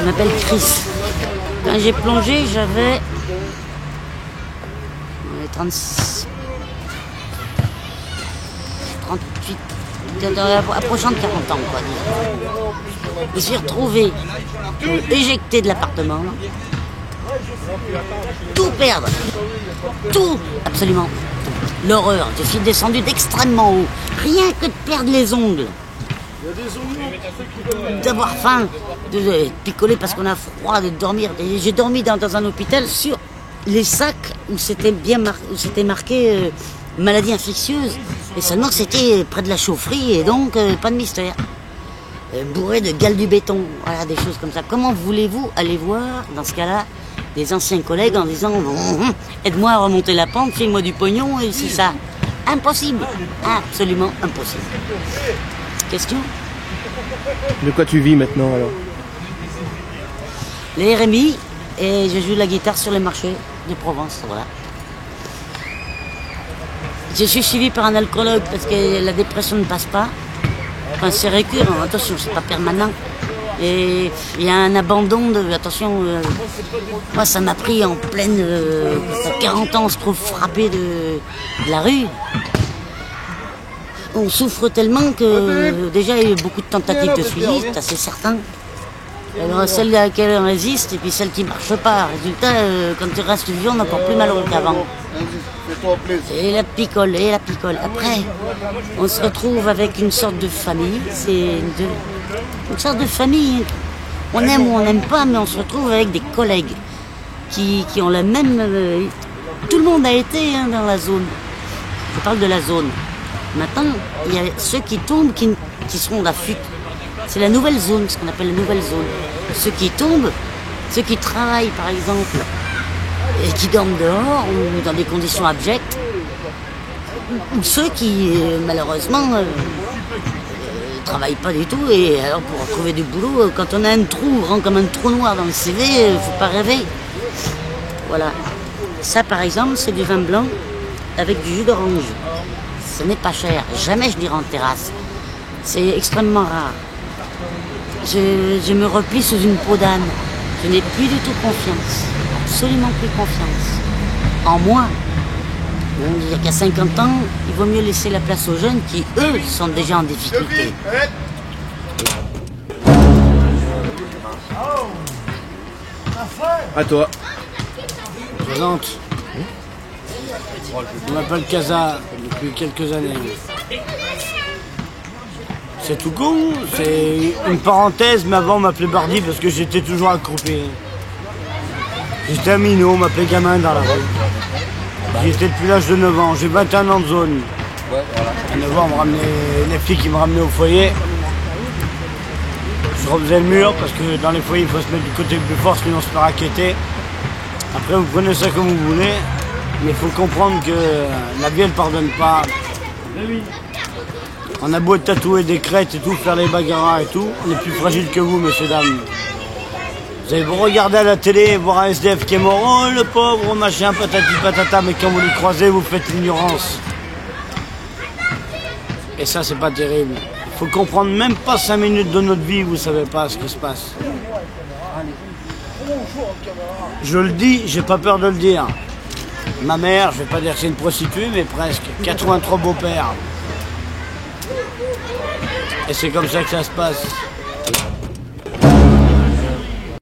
Je m'appelle Chris. Quand j'ai plongé, j'avais 36, 38, approchant de 40 ans, quoi. Je me suis retrouvé éjecté de l'appartement. Tout perdre. Tout, absolument. L'horreur. Je suis descendu d'extrêmement haut. Rien que de perdre les ongles. D'avoir faim, de picoler parce qu'on a froid, de dormir. J'ai dormi dans un hôpital sur les sacs où c'était marqué maladie infectieuse. Et seulement c'était près de la chaufferie et donc pas de mystère. Bourré de gales du béton, voilà, des choses comme ça. Comment voulez-vous aller voir, dans ce cas-là, des anciens collègues en disant aide-moi à remonter la pente, file-moi du pognon et c'est ça. Impossible, absolument impossible. Question? De quoi tu vis maintenant alors? Les RMI et je joue de la guitare sur les marchés de Provence, voilà. Je suis suivi par un alcoologue parce que la dépression ne passe pas. Enfin, c'est récurrent, attention, c'est pas permanent. Et il y a un abandon de... Attention, moi ça m'a pris en pleine... 40 ans, on se trouve frappé de la rue. On souffre tellement que déjà il y a eu beaucoup de tentatives de suicide, c'est assez certain. Alors celle à laquelle on résiste et puis celle qui marche pas. Résultat, quand tu restes vivant, on est encore plus malheureux qu'avant. Et la picole, et la picole. Après, on se retrouve avec une sorte de famille. C'est une sorte de famille. On aime ou on n'aime pas, mais on se retrouve avec des collègues qui ont la même... tout le monde a été dans la zone. Je parle de la zone. Maintenant, il y a ceux qui tombent, qui seront d'affût. C'est la nouvelle zone, ce qu'on appelle la nouvelle zone. Ceux qui tombent, ceux qui travaillent par exemple, et qui dorment dehors ou dans des conditions abjectes, ou ceux qui malheureusement travaillent pas du tout. Et alors pour trouver du boulot, quand on a un trou grand comme un trou noir dans le CV, faut pas rêver. Voilà. Ça par exemple, c'est du vin blanc avec du jus d'orange. Ce n'est pas cher. Jamais je dirais en terrasse. C'est extrêmement rare. Je me replie sous une peau d'âne. Je n'ai plus du tout confiance. Absolument plus confiance. En moi. Il n'y a qu'à 50 ans, il vaut mieux laisser la place aux jeunes qui, eux, sont déjà en difficulté. À toi. Je présente. Je m'appelle Casa depuis quelques années. C'est tout con, c'est une parenthèse, mais avant on m'appelait Bardi parce que j'étais toujours accroupi. J'étais un minot, on m'appelait gamin dans la rue. J'y étais depuis l'âge de 9 ans, j'ai 21 ans de zone. À 9 ans, on me ramenait, les filles qui me ramenaient au foyer. Je refaisais le mur parce que dans les foyers il faut se mettre du côté le plus fort sinon on se fait raqueter. Après vous prenez ça comme vous voulez, mais il faut comprendre que la vie elle pardonne pas. On a beau tatouer des crêtes et tout, faire les bagarres et tout, on est plus fragile que vous, messieurs, dames. Vous allez vous regarder à la télé, voir un SDF qui est mort, oh le pauvre, machin, patati patata, mais quand vous les croisez, vous faites l'ignorance. Et ça, c'est pas terrible. Il faut comprendre, même pas 5 minutes de notre vie, vous savez pas ce qui se passe. Je le dis, j'ai pas peur de le dire. Ma mère, je vais pas dire que c'est une prostituée, mais presque, 83 beaux-pères. Et c'est comme ça que ça se passe.